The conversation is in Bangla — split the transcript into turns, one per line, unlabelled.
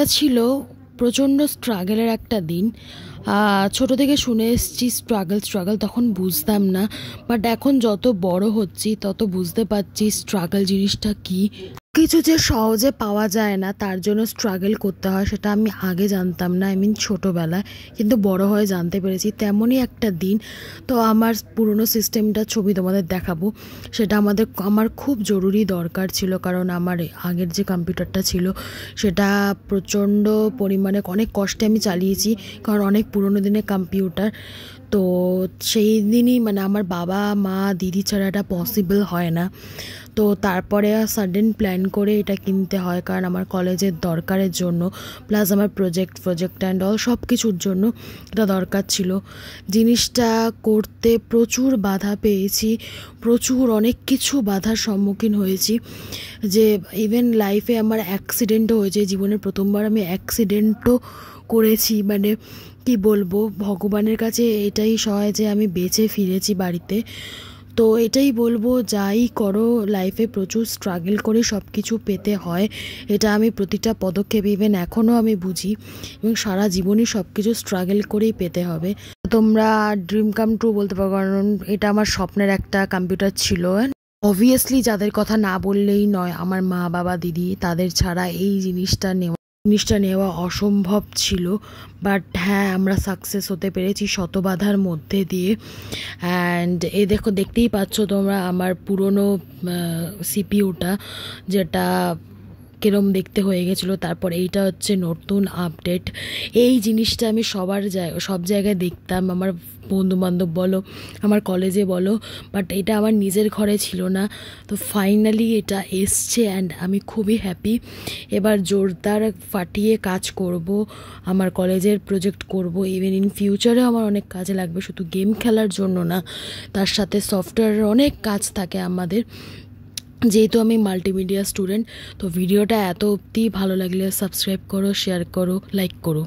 এটা ছিল প্রচণ্ড স্ট্রাগলের একটা দিন। ছোট থেকে শুনে এসেছি স্ট্রাগল, তখন বুঝতাম না, বাট এখন যত বড় হচ্ছি তত বুঝতে পারছি স্ট্রাগল জিনিসটা কী। কিছু যে সহজে পাওয়া যায় না তার জন্য স্ট্রাগল করতে হয়, সেটা আমি আগে জানতাম না, ছোটোবেলায়, কিন্তু বড় হয়ে জানতে পেরেছি। তেমনই একটা দিন। তো আমার পুরনো সিস্টেমটার ছবি তোমাদের দেখাবো। সেটা আমার খুব জরুরি দরকার ছিল, কারণ আমার আগের যে কম্পিউটারটা ছিল সেটা প্রচণ্ড পরিমাণে অনেক কষ্টে আমি চালিয়েছি, কারণ অনেক পুরনো দিনের কম্পিউটার। তো সেই দিনই আমার বাবা মা দিদি ছাড়া এটা পসিবল হয় না। তো তারপরে সাডেন প্ল্যান করে এটা কিনতে হয়, কারণ আমার কলেজের দরকারের জন্য, প্লাস আমার প্রজেক্ট অ্যান্ড অল সব কিছুর জন্য এটা দরকার ছিল। জিনিসটা করতে প্রচুর বাধা পেয়েছি, অনেক কিছু বাধার সম্মুখীন হয়েছি, যে ইভেন লাইফে আমার অ্যাক্সিডেন্টও হয়েছে। জীবনের প্রথমবার আমি অ্যাক্সিডেন্টও করেছি। কি বলবো, ভগবানের কাছে এটাই সহায় যে আমি বেঁচে ফিরেছি বাড়িতে। তো এটাই বলবো, যাই করো লাইফে প্রচুর স্ট্রাগল করে সব কিছু পেতে হয়। এটা আমি প্রতিটা পদক্ষেপ ইভেন এখনও আমি বুঝি, এবং সারা জীবনই সব কিছু স্ট্রাগল করেই পেতে হবে। তোমরা ড্রিম কাম ট্রু বলতে পারো, কারণ এটা আমার স্বপ্নের একটা কম্পিউটার ছিল। অবভিয়াসলি যাদের কথা না বললেই নয়, আমার মা বাবা দিদি, তাদের ছাড়া এই জিনিসটা নেওয়া অসম্ভব ছিল। বাট হ্যাঁ, আমরা সাকসেস হতে পেরেছি শত বাধার মধ্যে দিয়ে। অ্যান্ড দেখতেই পাচ্ছ তোমরা আমার পুরনো সিপিইউটা, যেটা কিরম দেখতে হয়ে গেছিলো। তারপর এইটা হচ্ছে নতুন আপডেট। এই জিনিসটা আমি সব জায়গায় দেখতাম, আমার বন্ধুবান্ধব বলো, আমার কলেজে বলো, বাট এটা আমার নিজের ঘরে ছিল না। তো ফাইনালি এটা এসছে অ্যান্ড আমি খুবই হ্যাপি। এবার জোরদার ফাটিয়ে কাজ করব, আমার কলেজের প্রজেক্ট করব। ইভেন ইন ফিউচারে আমার অনেক কাজে লাগবে, শুধু গেম খেলার জন্য না, তার সাথে সফটওয়্যারের অনেক কাজ থাকে আমাদের, যেহেতু আমি মাল্টিমিডিয়া স্টুডেন্ট। তো ভিডিওটা এত অবধি ভালো লাগলে সাবস্ক্রাইব করো, শেয়ার করো, লাইক করো।